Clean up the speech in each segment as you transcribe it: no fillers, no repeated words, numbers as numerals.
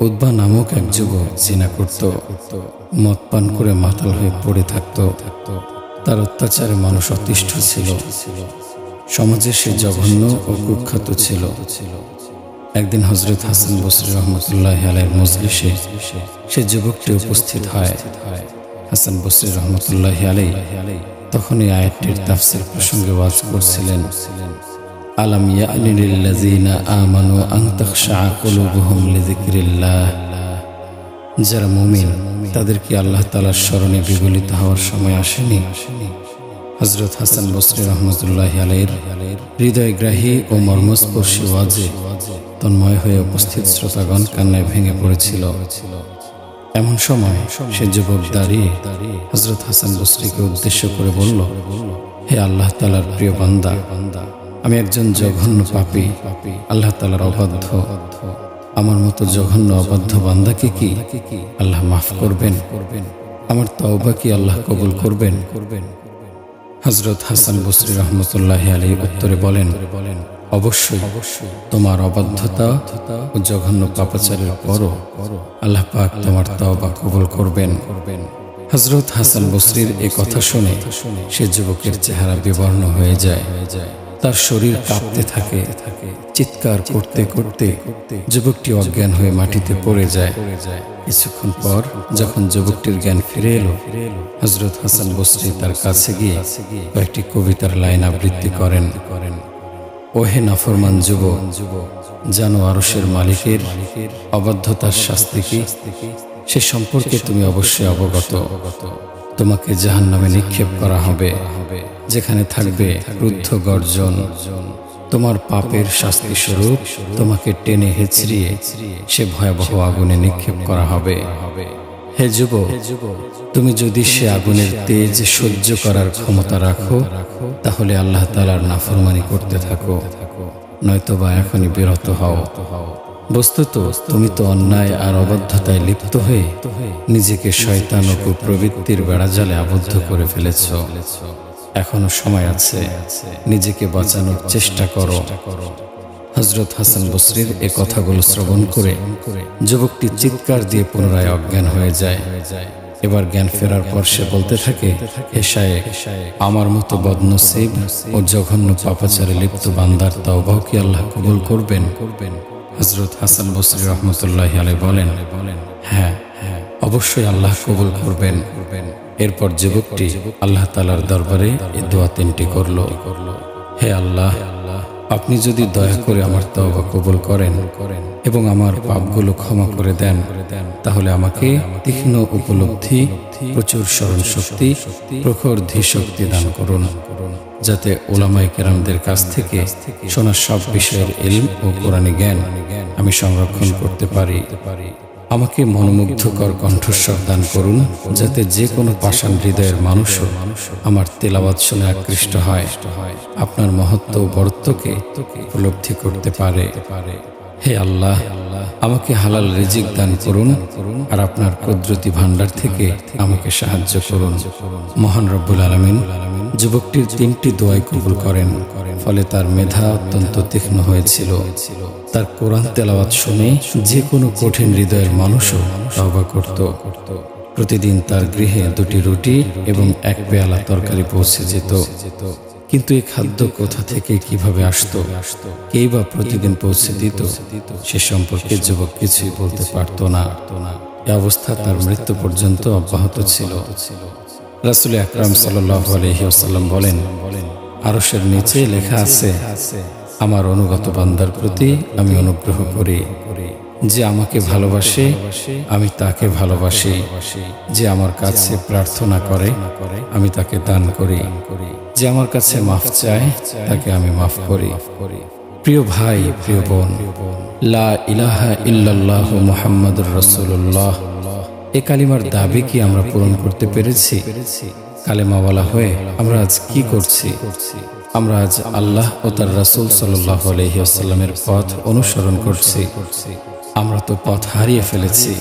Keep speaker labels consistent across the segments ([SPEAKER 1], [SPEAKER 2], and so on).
[SPEAKER 1] Utba নামক এক যুবক জিনা করত, মদ পান করে মাতাল হয়ে পড়ে থাকত। তার অত্যাচারে মানুষ অতিষ্ঠ ছিল। সমাজে সে জঘন্য ও কুখ্যাত ছিল। একদিন হযরত হাসান বসরী রহমতুল্লাহ আলাইহির মজলিসে সে যুবকটি উপস্থিত হয়। হাসান বসরী রহমতুল্লাহ আলাইহি তখন এই আয়াতটির তাফসীর প্রসঙ্গে ওয়াজ করছিলেন। আলাম ইয়ানি লিল্লাযিনা আমানু আন তাখশা কুলুবুহুম লিযিকরিল্লাহ। যারা মুমিন তাদের কি আল্লাহ তাআলার স্মরণে বিগলিত হওয়ার সময় আসেনি? হযরত হাসান বসরী রহমতুল্লাহ আলাইহির হৃদয়গ্রাহী ও মর্মস্পর্শী ওয়াজে তন্ময় হয়ে উপস্থিত শ্রোতাগণ কান্নায় ভেঙে পড়েছিল। এমন সময় সে যুবক দাঁড়িয়ে হযরত হাসান বসরীকে উদ্দেশ্য করে বলল, হে আল্লাহ তাআলার প্রিয় বান্দা, আমি একজন জঘন্য পাপী, আল্লাহ তাআলার অবাধ্য। আমার মতো জঘন্য অবাধ্য বান্দাকে কি আল্লাহ মাফ করবেন? আমার তওবা কি আল্লাহ কবুল করবেন? হযরত হাসান বসরী রহমতুল্লাহ আলাইহি উত্তরে বলেন, অবশ্যই তোমার অবাধ্যতা ও জঘন্য পাপাচারের পরও আল্লাহ পাক তোমার তওবা কবুল করবেন। হযরত হাসান বসরীর এই কথা শুনে সে যুবকের চেহারা বিবর্ণ হয়ে যায়। তার শরীর কাঁপতে থাকে। চিৎকার করতে করতে যুবকটি অজ্ঞান হয়ে মাটিতে পড়ে যায়। কিছুক্ষণ পর যখন যুবকটির জ্ঞান ফিরে এলো, হযরত হাসান বসরী তার কাছে গিয়ে কয়েকটি কবিতার লাইন আবৃত্তি করেন। ওহে নাফরমান যুবক, জানো আরশের মালিকের অবাধ্যতার শাস্তি কি? সে সম্পর্কে তুমি অবশ্যই অবগত। তোমাকে জাহান্নামে নিক্ষেপ করা হবে, যেখানে থাকবে ক্রুদ্ধ গর্জন। তোমার পাপের শাস্তি স্বরূপ তোমাকে টেনে হেঁচড়িয়ে সে ভয়াবহ আগুনে নিক্ষেপ করা হবে। হে যুবক, তুমি যদি সে আগুনের তেজ সহ্য করার ক্ষমতা রাখো, তাহলে আল্লাহ তাআলার নাফরমানি করতে থাকো, নয়তোবা এখনই বিরত হও। বস্তুত তুমি তো অন্যায় আর অবাধ্যতায় লিপ্ত হয়ে নিজেকে শয়তান ও কুপ্রবৃত্তির বেড়াজালে আবদ্ধ করে ফেলেছ। এখনো সময় আছে, নিজেকে বাঁচানোর চেষ্টা করো। হযরত হাসান বসরীর এ কথাগুলো শ্রবণ করে যুবকটি চিৎকার দিয়ে পুনরায় অজ্ঞান হয়ে যায়। এবার জ্ঞান ফেরার পর সে বলতে থাকে, হে শায়েখ, আমার মতো বদনসিব ও জঘন্য পাপাচারে লিপ্ত বান্দার তওবা কি আল্লাহ কবুল করবেন? হযরত হাসান বসরী রহমতুল্লাহ আলাইহি বলেন, হ্যাঁ, অবশ্যই আল্লাহ কবুল করবেন। এরপর যুবকটি আল্লাহ তাআলার দরবারে এই দোয়া তিনটি করল, হে আল্লাহ, আপনি যদি দয়া করে আমার তওবা কবুল করেন এবং আমার পাপগুলো ক্ষমা করে দেন, তাহলে আমাকে তীক্ষ্ণ উপলব্ধি, প্রচুর স্মরণ শক্তি, প্রখর ধীশক্তি দান করুন, যাতে উলামায়ে কেরামদের কাছ থেকে শোনা সব বিষয়ের ইলম ও কোরআনী জ্ঞান আমি সংরক্ষণ করতে পারি। আমাকে মনোমুগ্ধকর কণ্ঠস্বর দান করুন, যাতে যে কোনো পাষাণ হৃদয়ের মানুষও আমার তেলাওয়াত শুনে আকৃষ্ট হয়, আপনার মহত্ব ও বরত্বকে উপলব্ধি করতে পারে। হে আল্লাহ, আমাকে হালাল রিজিক দান করুন আর আপনার কুদরতি ভান্ডার থেকে আমাকে সাহায্য করুন। মহান রব্বুল আলামিন যুবকটির তিনটি দোয়াই কবুল করেন। ফলে তার মেধা অত্যন্ত তীক্ষ্ণ হয়েছিল। তার কোরআন তেলাওয়াত শুনে যে কোনো কঠিন হৃদয়ের মানুষও তওবা করত। প্রতিদিন তার গৃহে 2টি রুটি এবং 1 পেয়ালা তরকারি পৌঁছে যেত। কিন্তু এই খাদ্য কোথা থেকে কিভাবে আসতো, কেই বা প্রতিদিন পৌঁছে দিত, সে সম্পর্কে যুবক কিছুই বলতে পারত না। এই অবস্থা তার মৃত্যু পর্যন্ত অব্যাহত ছিল। রাসূল আকরাম সাল্লাল্লাহু আলাইহি ওয়াসাল্লাম বলেন, আরশের নিচে লেখা আছে, আমার অনুগত বান্দার প্রতি আমি অনুগ্রহ করি। যে আমাকে ভালোবাসে আমি তাকে ভালোবাসি। যে আমার কাছে প্রার্থনা করে আমি তাকে দান করি। যে আমার কাছে মাফ চায় তাকে আমি মাফ করি। প্রিয় ভাই, প্রিয় বোন, লা ইলাহা ইল্লাল্লাহু মুহাম্মাদুর রাসূলুল্লাহ এ কালিমার দাবি কি আমরা পূরণ করতে পেরেছি? কালেমাওয়ালা হয়ে আমরা আজ কি করছি? আমরা আজ আল্লাহ ও তার রাসূল সাল্লাল্লাহু আলাইহি ওয়াসাল্লামের পথ অনুসরণ করছি। আমরা তো পথ হারিয়ে ফেলেছি।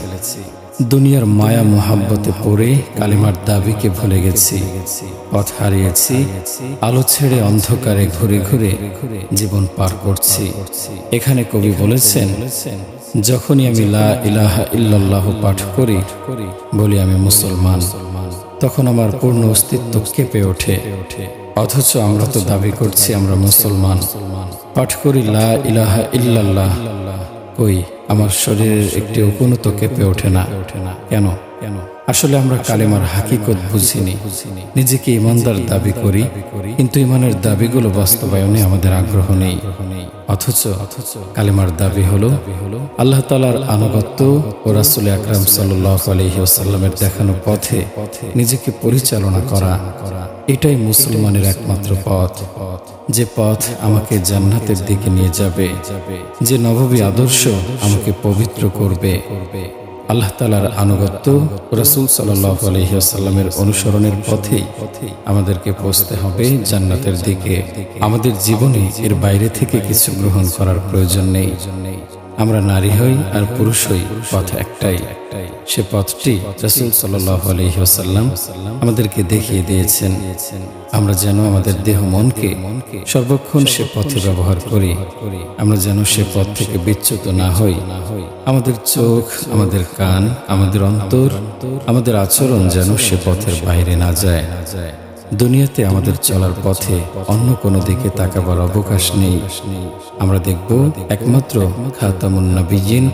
[SPEAKER 1] দুনিয়ার মায়া মোহাব্বতে পড়ে কালিমার দাবিকে ভুলে গেছি, পথ হারিয়েছি। আলো ছেড়ে অন্ধকারে ঘুরে ঘুরে জীবন পার করছি। এখানে কবি বলেছেন, যখনই আমি লা ইলাহা ইল্লাল্লাহ পাঠ করি, বলি আমি মুসলমান, তখন আমার পূর্ণ অস্তিত্ব কেঁপে ওঠে। অথচ আমরা তো দাবি করছি আমরা মুসলমান, পাঠ করি লা ইলাহা ইল্লাল্লাহ, কই আমার শরীরের একটি উকুনও তো কেঁপে ওঠে না। কেন? আসলে আমরা কালেমার হাকিকত বুঝিনি। নিজেকে ইমানদার দাবি করি, কিন্তু ইমানের দাবিগুলো বাস্তবায়নে আমাদের আগ্রহ নেই। অথচ কালেমার দাবি হলো আল্লাহ তাআলার আনুগত্য ও রাসূল আকরাম সাল্লাল্লাহু আলাইহি ওয়াসাল্লামের দেখানো পথে নিজেকে পরিচালনা করা। এটাই মুসলমানের একমাত্র পথ, যে পথ আমাকে জান্নাতের দিকে নিয়ে যাবে, যে নববী আদর্শ আমাকে পবিত্র করবে। আল্লাহ তাআলার আনুগত্য রাসূল সাল্লাল্লাহু আলাইহি ওয়াসাল্লামের অনুসরণের পথেই আমাদেরকে পৌঁছতে হবে জান্নাতের দিকে। আমাদের জীবনে এর বাইরে থেকে কিছু গ্রহণ করার প্রয়োজন নেই। আমরা নারী হই আর পুরুষ হই, পথ একটাই। সে পথটি রাসূল সাল্লাল্লাহু আলাইহি ওয়াসাল্লাম আমাদেরকে দেখিয়ে দিয়েছেন। আমরা যেন আমাদের দেহ মনকে সর্বক্ষণ সে পথে ব্যবহার করি। আমরা যেন সে পথ থেকে বিচ্যুত না হই। আমাদের চোখ, আমাদের কান, আমাদের অন্তর, আমাদের আচরণ যেন সে পথের বাইরে না যায়। দুনিয়াতে আমাদের চলার পথে অন্য কোনো দিকে তাকাবার অবকাশ নেই। আমরা দেখব একমাত্র খাতামুন নবিয়্যিন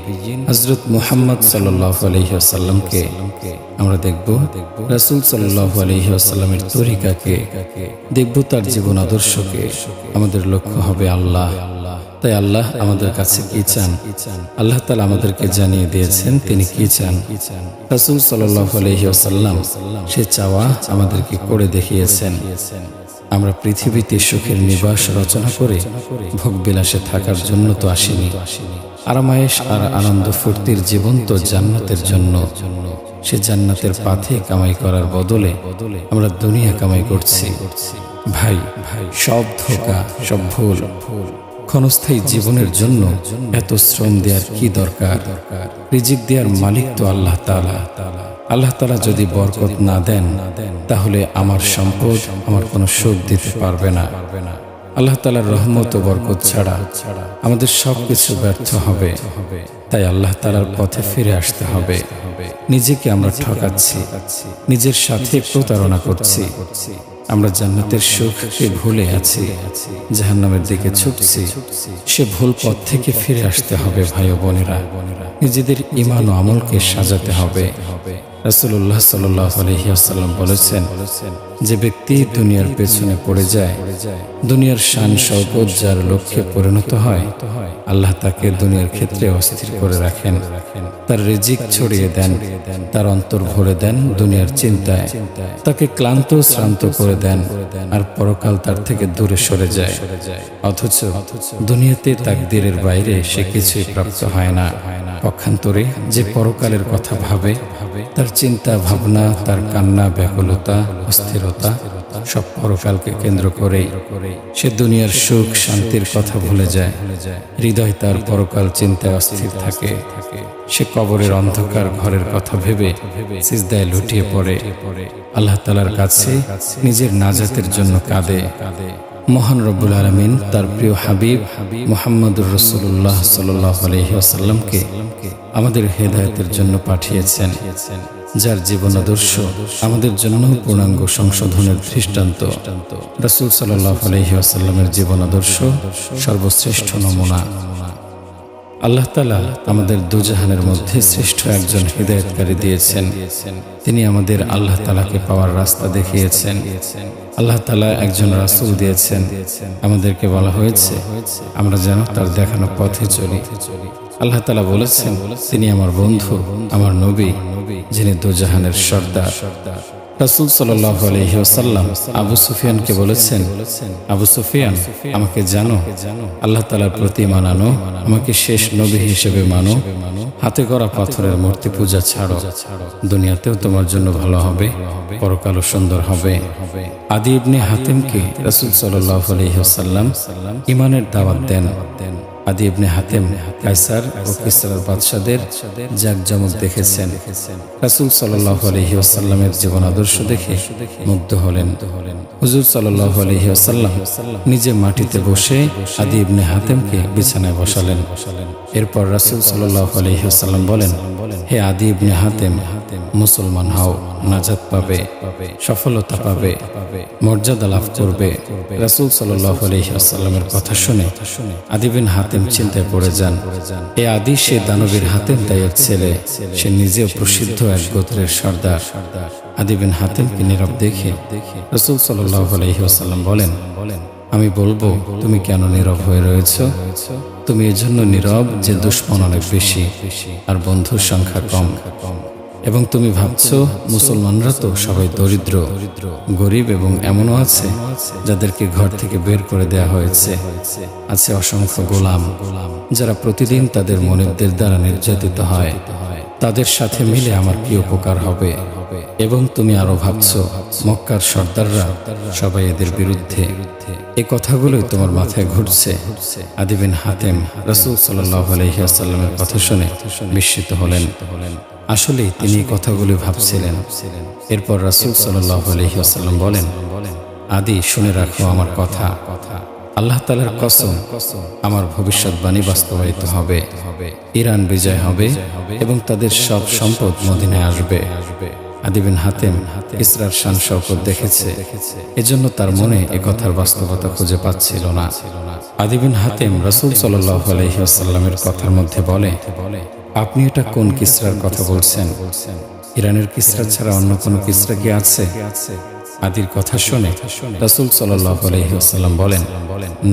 [SPEAKER 1] হযরত মুহাম্মদ সাল্লাল্লাহু আলাইহি ওয়াসাল্লামকে। আমরা দেখব রাসূল সাল্লাল্লাহু আলাইহি ওয়াসাল্লামের তরিকাকে, দেখব তার জীবন আদর্শকে। আমাদের লক্ষ্য হবে আল্লাহ। তাই আল্লাহ আমাদের কাছে কি চান, আল্লাহ তাআলা আমাদেরকে জানিয়ে দিয়েছেন তিনি কি চান। রাসূল সাল্লাল্লাহু আলাইহি ওয়াসাল্লাম সে চাওয়া আমাদেরকে করে দেখিয়েছেন। আমরা পৃথিবীতে সুখের নিবাস রচনা করে ভোগবিলাসে থাকার জন্য তো আসিনি। আরামায়েশ আর আনন্দ ফুর্তির জীবন তো জান্নাতের জন্য। সে জান্নাতের পাথে কামাই করার বদলে আমরা দুনিয়া কামাই করছি। ভাই, সব ধোঁকা, সব ভুল। ক্ষণস্থায়ী জীবনের জন্য এত শ্রম দেওয়ার কি দরকার? রিজিক দেওয়ার মালিক তো আল্লাহ তাআলা। আল্লাহ তাআলা যদি বরকত না দেন, তাহলে আমার সম্পদ আমার কোনো সুখ দিতে পারবে না। আল্লাহ তাআলার রহমত ও বরকত ছাড়া আমাদের সবকিছু ব্যর্থ হবে। তাই আল্লাহ তাআলার পথে ফিরে আসতে হবে। নিজেকে আমরা ঠকাচ্ছি, নিজের সাথে প্রতারণা করছি। আমরা জান্নাতের সুখকে ভুলে আছি, জাহান্নামের দিকে ছুটছি। সে ভুল পথ থেকে ফিরে আসতে হবে ভাই ও বোনেরা। নিজেদের ঈমান ও আমলকে সাজাতে হবে। রাসূলুল্লাহ সাল্লাল্লাহু আলাইহি ওয়াসাল্লাম বলেছেন, যে ব্যক্তি দুনিয়ার পেছনে পড়ে যায়, দুনিয়ার শান শওকত যার লক্ষ্যে পরিণত হয়, আল্লাহ তাকে দুনিয়ার ক্ষেত্রে অস্থির করে রাখেন। তার রিজিক ছড়িয়ে দেন, তার অন্তর ভরে দেন দুনিয়ার চিন্তায়, তাকে ক্লান্ত শ্রান্ত করে দেন, আর পরকাল তার থেকে দূরে সরে যায়। অথচ দুনিয়াতে তাকদীরের বাইরে সে কিছুই প্রাপ্ত হয় না। পক্ষান্তরে যে পরকালের কথা ভাবে, তার চিন্তা ভাবনা, তার কান্না, ব্যাকুলতা, অস্থিরতা সব পরকালকে কেন্দ্র করেই। সে দুনিয়ার সুখ শান্তির কথা ভুলে যায়। হৃদয় তার পরকাল চিন্তায় অস্থির থাকে। সে কবরের অন্ধকার ঘরের কথা ভেবে সিজদায় লুটিয়ে পড়ে। আল্লাহ তাআলার কাছে নিজের নাজাতের জন্য কাঁদে। মহান রব্বুল আলামিন তার প্রিয় হাবিব মুহাম্মদুর রাসূলুল্লাহ সাল্লাল্লাহু আলাইহি ওয়াসাল্লামকে আমাদের হেদায়েতের জন্য পাঠিয়েছেন, যার জীবন আদর্শ আমাদের জন্য পূর্ণাঙ্গ সংশোধনের দৃষ্টান্ত। রাসূল সাল্লাল্লাহু আলাইহি ওয়াসাল্লামের জীবন আদর্শ সর্বশ্রেষ্ঠ নমুনা। আল্লাহ তাআলা আমাদের দুজাহানের মধ্যে শ্রেষ্ঠ একজন হিদায়াতকারী দিয়েছেন। তিনি আমাদের আল্লাহ তাআলাকে পাওয়ার রাস্তা দেখিয়েছেন। আল্লাহ তাআলা একজন রাসূল দিয়েছেন। আমাদেরকে বলা হয়েছে আমরা যেন তার দেখানো পথে চলি। আল্লাহ তাআলা বলেছেন, তিনি আমার বন্ধু, আমার নবী, যিনি দুজাহানের সর্দার। রাসূল সাল্লাল্লাহু আলাইহি ওয়াসাল্লাম আবু সুফিয়ানকে বলেছেন, আবু সুফিয়ান, আমাকে জানো, আল্লাহ তাআলার প্রতি মানানো, আমাকে শেষ নবী হিসেবে মানো, হাতে গড়া পাথরের মূর্তি পূজা ছাড়ো। দুনিয়াতেও তোমার জন্য ভালো হবে, পরকালও সুন্দর হবে। আদি ইবনে হাতেমকে রাসূল সাল্লাল্লাহু আলাইহি ওয়াসাল্লাম ঈমানের দাওয়াত দেন। আদি ইবনে হাতেম কায়সার ও কিসরার বাদশাদের জাঁকজমক দেখেছেন। রাসূল সাল্লাল্লাহু আলাইহি ওয়াসাল্লামের জীবন আদর্শ দেখে মুগ্ধ হলেন। হুজুর সাল্লাল্লাহু আলাইহি ওয়াসাল্লাম নিজে মাটিতে বসে আদি ইবনে হাতেমকে বিছানায় বসালেন। এরপর রাসূল সাল্লাল্লাহু আলাইহি ওয়াসাল্লাম বলেন, হে আদি ইবনে হাতেম, মুসলমান হও, নাজাত পাবে, সফলতা পাবে, মর্যাদা লাভ করবে। রাসূল সাল্লাল্লাহু আলাইহি ওয়াসাল্লামের কথা শুনে আদি বিন হাতেম চিন্তায় পড়ে যান। এ আদি সে দানবীর হাতেম তাইয়ের ছেলে, সে নিজেও প্রসিদ্ধ এক গোত্রের সর্দার। আদি বিন হাতেমকে নীরব দেখে রাসূল সাল্লাল্লাহু আলাইহি ওয়াসাল্লাম বলেন, আমি বলবো তুমি কেন নীরব হয়ে রয়েছ? তুমি এজন্য নীরব যে দুশমন অনেক বেশি আর বন্ধুর সংখ্যা কম, এবং তুমি ভাবছো মুসলমানরা তো সবাই দরিদ্র, গরিব, এবং এমনও আছে যাদেরকে ঘর থেকে বের করে দেয়া হয়েছে। আছে অসংখ্য গোলাম যারা প্রতিদিন তাদের মনিবদের দ্বারা নির্যাতিত হয়। তাদের সাথে মিলে আমার কি উপকার হবে? এবং তুমি আরো ভাবছো মক্কার সর্দাররা সবাই এদের বিরুদ্ধে। এই কথাগুলোই তোমার মাথায় ঘুরছে। আদি বিন হাতেম রাসূল সাল্লাল্লাহু আলাইহি ওয়াসাল্লামের কথা শুনে বিস্মিত হলেন। আসলেই তিনি এই কথাগুলি ভাবছিলেন। এরপর রাসূল সাল্লাল্লাহু আলাইহি ওয়াসাল্লাম বলেন, আদি শুনে রাখো আমার কথা। আল্লাহ তাআলার কসম, আমার ভবিষ্যৎবাণী বাস্তবায়িত হবে। ইরান বিজয় হবে এবং তাদের সব সম্পদ মদিনায় আসবে। আদি বিন হাতেম কিসরার শান শওকত দেখেছে, এজন্য তার মনে এ কথার বাস্তবতা খুঁজে পাচ্ছিল না। আদি বিন হাতেম রাসূল সাল্লাল্লাহু আলাইহি ওয়াসাল্লামের কথার মধ্যে বলে, আপনি এটা কোন কিসরার কথা বলছেন? ইরানের কিসরা ছাড়া অন্য কোনো কিসরা কি আছে? আদির কথা শুনে রাসূল সাল্লাল্লাহু আলাইহি ওয়াসাল্লাম বলেন,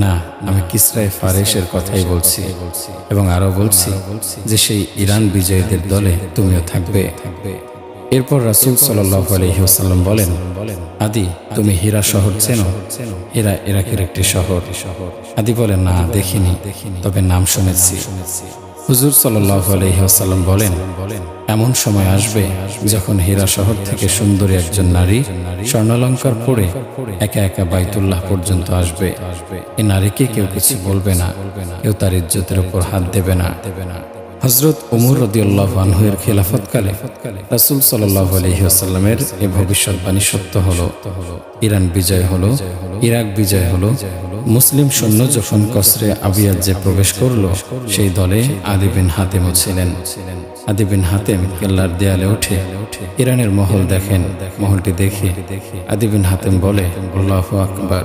[SPEAKER 1] না, আমি কিসরায়ে ফারেসের কথাই বলছি, এবং আরো বলছি যে সেই ইরান বিজয়ীদের দলে তুমিও থাকবে। এরপর রাসূল সাল্লাল্লাহু আলাইহি ওয়াসাল্লাম বলেন, আদি তুমি হীরা শহর চেনো? হীরা ইরাকের একটি শহর। আদি বলে, না দেখিনি, তবে নাম শুনেছি। হুজুর সাল্লাল্লাহু আলাইহি ওয়াসাল্লাম বলেন, এমন সময় আসবে যখন হীরা শহর থেকে সুন্দরী একজন নারী স্বর্ণালঙ্কার পরে একা একা বাইতুল্লাহ পর্যন্ত আসবে। এই নারীকে কেউ কিছু বলবে না, কেউ তার ইজ্জতের উপর হাত দেবে না। হযরত ওমর রাদিয়াল্লাহু আনহু এর খিলাফতকালে রাসূল সাল্লাল্লাহু আলাইহি ওয়াসাল্লামের এই ভবিষ্যৎবাণী সত্য হলো। ইরান বিজয় হলো, ইরাক বিজয় হলো। মুসলিম সৈন্য যখন কসরে আবিয়াজে প্রবেশ করলো, সেই দলে আদি বিন হাতেমও ছিলেন। আদি বিন হাতেম কেল্লার দেয়ালে উঠে ইরানের মহল দেখেন। মহলটি দেখে আদি বিন হাতেম বলে, আল্লাহু আকবার,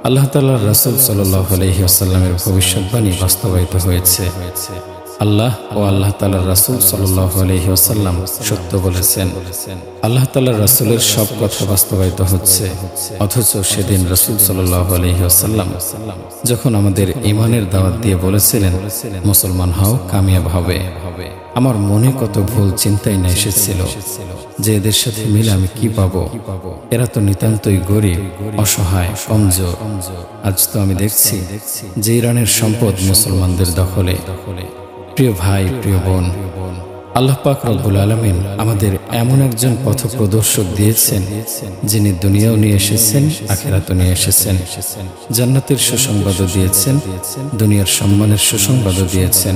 [SPEAKER 1] আল্লাহ তাআলার রাসূল সাল্লাল্লাহু আলাইহি ওয়াসাল্লামের ভবিষ্যৎবাণী বাস্তবায়িত হয়েছে। আল্লাহ ও আল্লাহ তাআলার রাসূল সাল্লাল্লাহু আলাইহি ওয়াসাল্লাম সত্য বলেছেন। আল্লাহ তাআলার রাসূলের সব কথা বাস্তবায়িত হচ্ছে। অথচ সেদিন রাসূল সাল্লাল্লাহু আলাইহি ওয়াসাল্লাম যখন আমাদের ঈমানের দাওয়াত দিয়ে বলেছিলেন, মুসলমান হও, কামিয়াব হবে, আমার মনে কত ভুল চিন্তাই না এসেছিল যে এদের সাথে মিলে আমি কি পাবো। এরা তো নিতান্তই গরিব, অসহায়, কমজোর। আজ তো আমি দেখছি যে ইরানের সম্পদ মুসলমানদের দখলে। প্রিয় ভাই, প্রিয় বোন, আল্লাহ পাক রব্বুল আলামিন আমাদের এমন একজন পথপ্রদর্শক দিয়েছেন, যিনি দুনিয়াও নিয়ে এসেছেন, আখিরাতও নিয়ে এসেছেন। জান্নাতের সুসংবাদও দিয়েছেন, দুনিয়ার সম্মানের সুসংবাদও দিয়েছেন,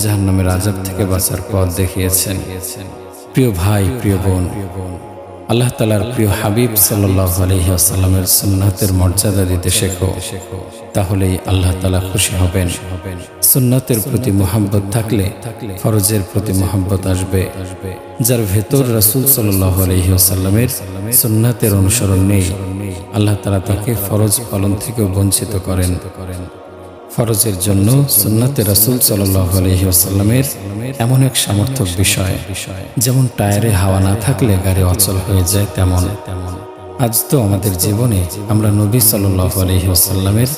[SPEAKER 1] জাহান্নামের আযাব থেকে বাঁচার পথ দেখিয়েছেন। প্রিয় ভাই, প্রিয় বোন, আল্লাহ তাআলার প্রিয় হাবিব সাল্লাল্লাহু আলাইহি ওয়াসাল্লামের সুন্নাতের মর্যাদা দিতে শেখো, তাহলেই আল্লাহ তাআলা খুশি হবেন। সুন্নাতের প্রতি মুহাব্বত থাকলে ফরজের প্রতি মুহাব্বত আসবে। যার ভেতর রাসূল সাল্লাল্লাহু আলাইহি ওয়াসাল্লামের সুন্নাতের অনুসরণ নেই, আল্লাহ তাআলা তাকে ফরজ পালন থেকে বঞ্চিত করেন। ফরজের জন্য সুন্নাতে রাসূল সাল্লাল্লাহু আলাইহি ওয়াসাল্লামের এমন এক সামর্থক বিষয়, যেমন টায়ারে হাওয়া না থাকলে গাড়ি অচল হয়ে যায়, তেমন আজ তো আমাদের জীবনে আমরা নবী সাল্লাল্লাহু আলাইহি ওয়াসাল্লামের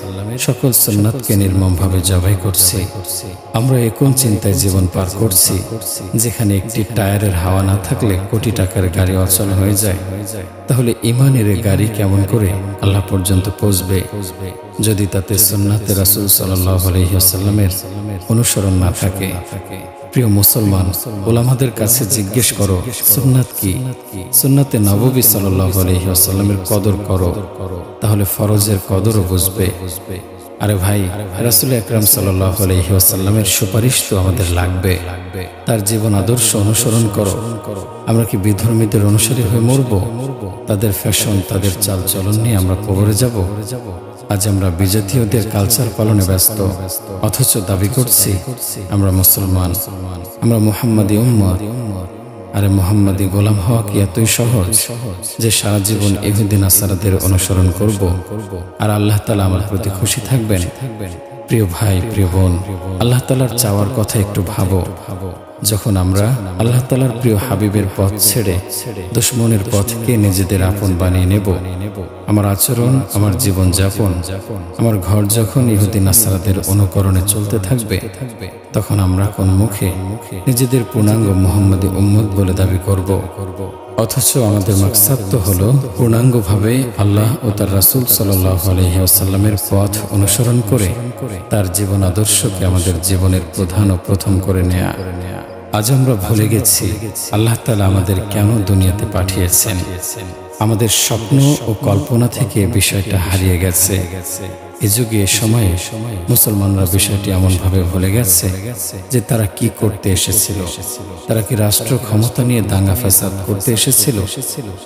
[SPEAKER 1] সকল সুন্নাতকে নির্মমভাবে জবাই করছি। আমরা কোন চিন্তায় জীবন পার করছি, যেখানে একটি টায়ারের হাওয়া না থাকলে কোটি টাকার গাড়ি অচল হয়ে যায়। তাহলে ঈমানের গাড়ি কেমন করে আল্লাহ পর্যন্ত পৌঁছবে যদি তাতে সুন্নাতে রাসূল সাল্লাল্লাহু আলাইহি ওয়াসাল্লামের অনুসরণ না থাকে? প্রিয় মুসলমান, উলামাদের কাছে জিজ্ঞেস করো, সুন্নাত কি? সুন্নাতে নববী সাল্লাল্লাহু আলাইহি ওয়াসাল্লামের কদর করো, তাহলে ফরজের কদরও বুঝবে। আরে ভাই, রাসূল আকরাম সাল্লাল্লাহু আলাইহি ওয়াসাল্লামের সুপারিশ তো আমাদের লাগবে। তার জীবন আদর্শ অনুসরণ করো। আমরা কি বিধর্মীদের অনুসারী হয়ে মরব? তাদের ফ্যাশন, তাদের চালচলন নিয়ে আমরা কবরে যাব? আজ আমরা বিজাতীয়দের কালচার পালনে ব্যস্ত, অথচ দাবি করছি আমরা মুসলমান, আমরা মুহাম্মাদি উম্মত। আরে মুহাম্মাদি গোলাম হওয়া কি এতই সহজ যে সারা জীবন ইহুদি নাসারাদের অনুসরণ করব আর আল্লাহ তাআলা আমার প্রতি খুশি থাকবেন? প্রিয় ভাই, প্রিয় বোন, আল্লাহ তাআলার চাওয়ার কথা একটু ভাবো। যখন আমরা আল্লাহ তাআলার প্রিয় হাবিবের পথ ছেড়ে দুশমনের পথকে নিজেদের আপন বানিয়ে নেব, আমার আচরণ, আমার জীবন যাপন, আমার ঘর যখন ইহুদি নাসারাদের অনুকরণে চলতে থাকবে, তখন আমরা কোন মুখে নিজেদের পূর্ণাঙ্গ মুহাম্মাদি উম্মত বলে দাবি করব? অথচ আমাদের মাকসাদ তো হলো পূর্ণাঙ্গভাবে আল্লাহ ও তার রাসূল সাল্লাল্লাহু আলাইহি ওয়াসাল্লামের পথ অনুসরণ করে তার জীবন আদর্শকে আমাদের জীবনের প্রধান ও প্রথম করে নেয়া। আজ আমরা ভুলে গেছি আল্লাহ তাআলা আমাদের কেন দুনিয়াতে পাঠিয়েছেন। আমাদের স্বপ্ন ও কল্পনা থেকে বিষয়টা হারিয়ে গেছে। এ যুগে, এ সময়ে মুসলমানরা বিষয়টি এমনভাবে ভুলে গেছে যে তারা কি করতে এসেছিল। তারা কি রাষ্ট্র ক্ষমতা নিয়ে দাঙ্গা ফাসাদ করতে এসেছিল,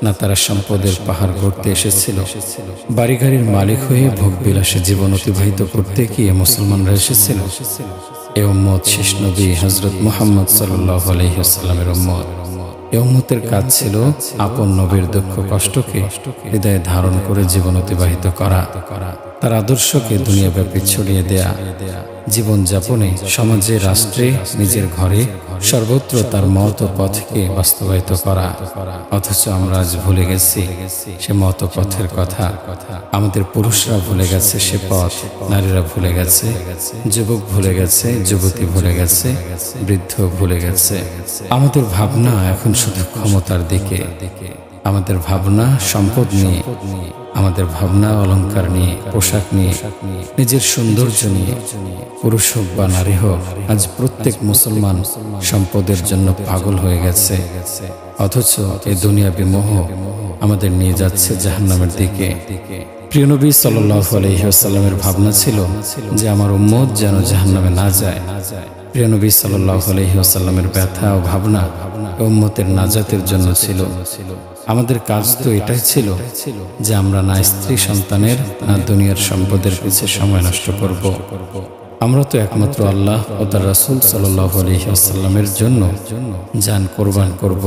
[SPEAKER 1] না তারা সম্পদের পাহাড় গড়তে এসেছিল? বাড়িগাড়ির মালিক হয়ে ভোগবিলাসে জীবন অতিবাহিত করতে কি মুসলমানরা এসেছিল? এ উম্মত শেষ নবী হযরত মুহাম্মদ সাল্লাল্লাহু আলাইহি ওয়াসাল্লামের উম্মত। এ উম্মতের কাজ ছিল আপন নবীর দুঃখ কষ্টকে হৃদয়ে ধারণ করে জীবন অতিবাহিত করা, তার আদর্শকে দুনিয়াব্যাপী ছড়িয়ে দেয়া, জীবন যাপনে, সমাজে, রাষ্ট্রে, নিজের ঘরে, সর্বত্র তার মত ও পথকে বাস্তবায়িত করা। অথচ আমরা আজ ভুলে গেছি সে মত পথের কথা। আমাদের পুরুষরা ভুলে গেছে সে পথ, নারীরা ভুলে গেছে, যুবক ভুলে গেছে, যুবতী ভুলে গেছে, বৃদ্ধ ভুলে গেছে। আমাদের ভাবনা এখন শুধু ক্ষমতার দিকে, আমাদের ভাবনা সম্পদ নিয়ে, আমাদের ভাবনা অলংকার নিয়ে, পোশাক নিয়ে, নিজের সৌন্দর্য নিয়ে। পুরুষ হোক বা নারী হোক, আজ প্রত্যেক মুসলমান সম্পদের জন্য পাগল হয়ে গেছে। অথচ এই দুনিয়াবি মোহ আমাদের নিয়ে যাচ্ছে জাহান্নামের দিকে। প্রিয় নবী সাল্লাল্লাহু আলাইহি ওয়াসাল্লামের ভাবনা ছিল যে আমার উম্মত যেন জাহান্নামে না যায়। প্রিয় নবী সাল্লাল্লাহু আলাইহি ওয়াসাল্লামের ব্যথা ও ভাবনা উম্মতের নাজাতের জন্য ছিল। আমাদের কাজ তো এটাই ছিল যে আমরা না স্ত্রী সন্তানের, না দুনিয়ার সম্পদের পিছে সময় নষ্ট করব। আমরা তো একমাত্র আল্লাহ ও তার রাসূল সাল্লাল্লাহু আলাইহি ওয়াসাল্লামের জন্য জান কোরবান করব।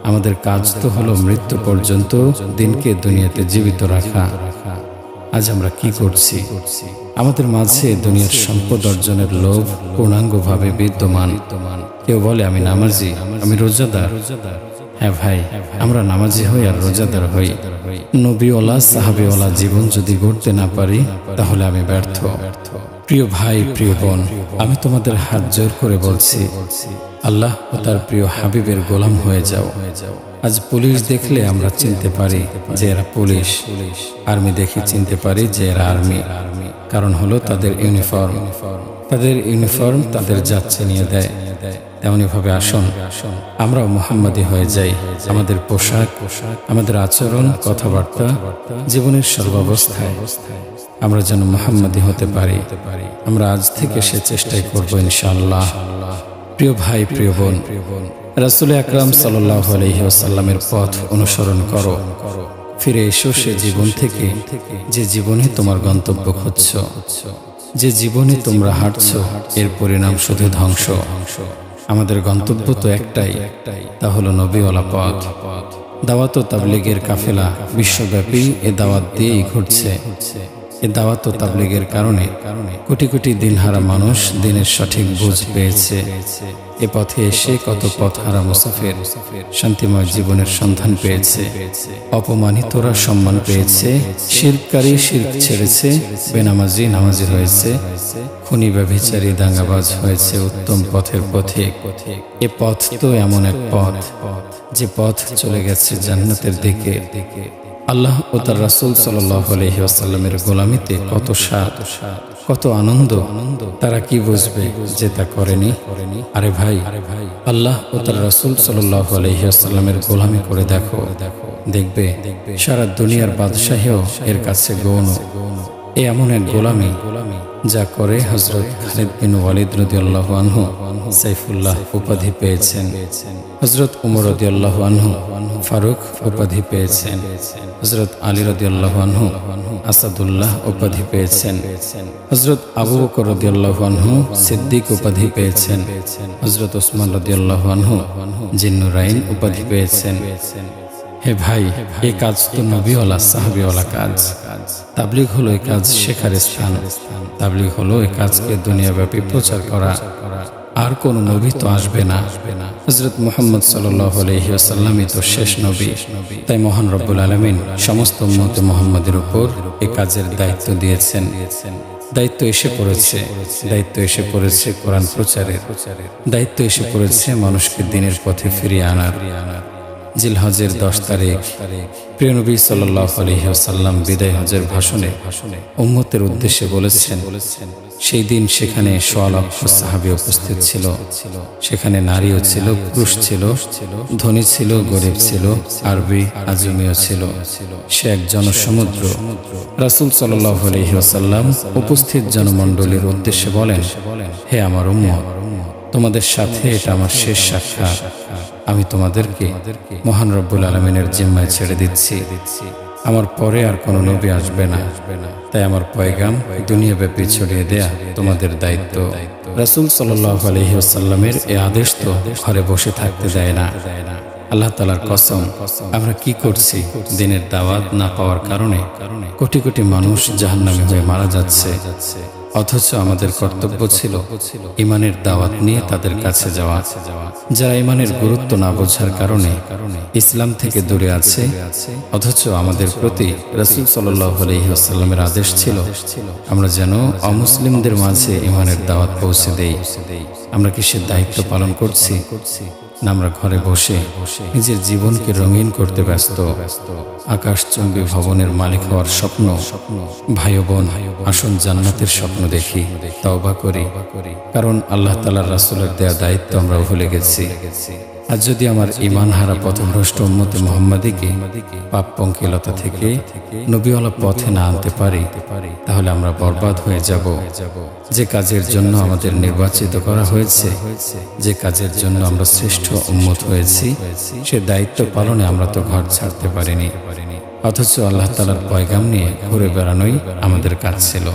[SPEAKER 1] আমাদের কাজ তো হলো মৃত্যু পর্যন্ত দিনকে দুনিয়াতে জীবিত রাখা। আজ আমরা কি করছি? আমাদের মাঝে দুনিয়ার সম্পদ অর্জনের লোভ পূর্ণাঙ্গভাবে বিদ্যমান। কেউ বলে আমি নামাজি, আমি রোজাদার। হ্যাঁ ভাই, আমরা নামাজি হই আর রোজাদার হই। নবীওয়ালা সাহাবীওয়ালা জীবন যদি গড়তে না পারি, তাহলে আমি ব্যর্থ। প্রিয় ভাই, প্রিয় বোন, আমি তোমাদের হাত জোর করে বলছি, আল্লাহ ও তার প্রিয় হাবিবের গোলাম হয়ে যাও। আজ পুলিশ দেখলে আমরা চিনতে পারি যে এরা পুলিশ, আর্মি দেখে চিনতে পারি যে এরা আর্মি। কারণ হলো তাদের ইউনিফর্ম। তাদের ইউনিফর্ম তাদের জাত চিনিয়ে দেয়। তেমনি ভাবে আসুন আমরাও মুহাম্মাদি হয়ে যাই। আমাদের পোশাক, আমাদের আচরণ, কথাবার্তা, জীবনের সর্বাবস্থায় আমরা যেন মুহাম্মাদি হতে পারি। আমরা আজ থেকে সে চেষ্টাই করব ইনশাআল্লাহ। প্রিয় ভাই, প্রিয় বোন, রাসূল আকরাম সাল্লাল্লাহু আলাইহি ওয়াসাল্লামের পথ অনুসরণ করো। ফিরে এসো সে জীবন থেকে যে জীবনে তোমার গন্তব্য খুঁজছ। যে জীবনে তোমরা হাঁটছো এর পরিণাম শুধু ধ্বংস। আমাদের গন্তব্য তো একটাই, তা হলো নবীওয়ালা পথ। দাওয়াত ও তাবলীগের কাফেলা বিশ্বব্যাপী এ দাওয়াত দিয়েই ঘুরছে। এ দাওয়াত ও তাবলীগের কারণে কোটি কোটি দিনহারা মানুষ দিনের সঠিক বুঝ পেয়েছে। এ পথে এসে কত পথহারা মুসাফির শান্তিময় জীবনের সন্ধান পেয়েছে। অপমানিতরা সম্মান পেয়েছে, শিরককারী শিরক ছেড়েছে, বেনামাজি নামাজি হয়েছে, খুনি ব্যভিচারী দাঙ্গাবাজ হয়েছে উত্তম পথের পথিক। এ পথ তো এমন এক পথ যে পথ চলে গেছে জান্নাতের দিকে। আল্লাহ ও তার রাসূল সাল্লাল্লাহু আলাইহি ওয়াসাল্লামের গোলামিতে কত স্বাদ, কত আনন্দ। তারা কি বুঝবে যে তা করেনি? আরে ভাই, আল্লাহ ও তার রাসূল সাল্লাল্লাহু আলাইহি ওয়াসাল্লামের গোলামি করে দেখো, দেখবে সারা দুনিয়ার বাদশাহীও এর কাছে গৌণ। এ এমন এক গোলামি যা করে হযরত খালিদ বিন ওয়ালিদ রাদিয়াল্লাহু আনহু সাইফুল্লাহ উপাধি পেয়েছেন। হযরত উমর রাদিয়াল্লাহু আনহু ফারুক উপাধি পেয়েছেন। হযরত আলী রাদিয়াল্লাহু আনহু আসাদুল্লাহ উপাধি পেয়েছেন। হযরত আবু বকর রাদিয়াল্লাহু আনহু সিদ্দিক উপাধি পেয়েছেন। হযরত ওসমান রাদিয়াল্লাহু আনহু জিন্নুরাইন উপাধি পেয়েছেন। হে ভাই, এই কাজ তো নবীওয়ালা সাহাবীওয়ালা কাজ। তাবলীগ হলো এই কাজ শেখার স্থান। তাবলীগ হলো এই কাজকে দুনিয়াব্যাপী প্রচার করা। আর কোন নবী তো আসবে না। হযরত মুহাম্মদ সাল্লাল্লাহু আলাইহি ওয়াসাল্লামই তো শেষ নবী। তাই মহান রব্বুল আলামিন সমস্ত উম্মতে মুহাম্মাদের উপর এই কাজের দায়িত্ব দিয়েছেন। দায়িত্ব এসে পড়েছে। দায়িত্ব এসে পড়েছে কোরআন প্রচারের। দায়িত্ব এসে পড়েছে মানুষকে দ্বীনের পথে ফিরিয়ে আনার। জিলহজের 10 তারিখ প্রিয় নবী সাল্লাল্লাহু আলাইহি ওয়াসাল্লাম বিদায় হজের ভাষণে উম্মতের উদ্দেশ্যে বলেছেন, সেই দিন সেখানে সোয়া লক্ষ সাহাবী উপস্থিত ছিল। সেখানে নারীও ছিল, পুরুষ ছিল, ধনী ছিল, গরিব ছিল, আরবি আজমিও ছিল। সে এক জনসমুদ্র। রাসূল সাল্লাল্লাহু আলাইহি ওয়াসাল্লাম উপস্থিত জনমণ্ডলীর উদ্দেশ্যে বলেন, হে আমার উম্মত, তোমাদের সাথে এটা আমার শেষ সাক্ষাৎ। আমি তোমাদেরকে মহান রব্বুল আলামিনের জিম্মায় ছেড়ে দিচ্ছি। আমার পরে আর কোনো নবী আসবে না। তাই আমার পয়গাম দুনিয়াব্যাপী ছড়িয়ে দেয়া তোমাদের দায়িত্ব। রাসূল সাল্লাল্লাহু আলাইহি ওয়াসাল্লামের এই আদেশ তো ঘরে বসে থাকতে দেয় না। আল্লাহ তাআলার কসম, আমরা কি করছি? দ্বীনের দাওয়াত না পাওয়ার কারণে কোটি কোটি মানুষ জাহান্নামী হয়ে মারা যাচ্ছে। অথচ আমাদের কর্তব্য ছিল ঈমানের দাওয়াত নিয়ে তাদের কাছে যাওয়া। যারা ঈমানের গুরুত্ব না বোঝার কারণে ইসলাম থেকে দূরে আছে, অথচ আমাদের প্রতি রাসূল সাল্লাল্লাহু আলাইহি ওয়াসাল্লামের আদেশ ছিল আমরা যেন অমুসলিমদের মাঝে ঈমানের দাওয়াত পৌঁছে দেই। আমরা কি সে দায়িত্ব পালন করছি? না আমরা ঘরে বসে নিজের জীবনকে রঙিন করতে ব্যস্ত। আকাশচুম্বী ভবনের মালিক হওয়ার স্বপ্ন, ভাই বোন আসুন জান্নাতের স্বপ্ন দেখি, তওবা করি। কারণ আল্লাহ তাআলার রাসূলের দেয়া দায়িত্ব আমরা ভুলে গেছি। আর যদি আমার ঈমান হারা পথভ্রষ্ট উম্মতে মুহাম্মাদীকে পাপ পঙ্কিলতা থেকে নবীওয়ালা পথে না আনতে পারি, তাহলে আমরা বরবাদ হয়ে যাব। যে কাজের জন্য আমাদের নির্বাচিত করা হয়েছে, যে কাজের জন্য আমরা শ্রেষ্ঠ উম্মত হয়েছি, সে দায়িত্ব পালনে আমরা তো ঘর ছাড়তে পারিনি। অথচ আল্লাহ তাআলার পয়গাম নিয়ে ঘুরে বেড়ানোই আমাদের কাজ ছিল।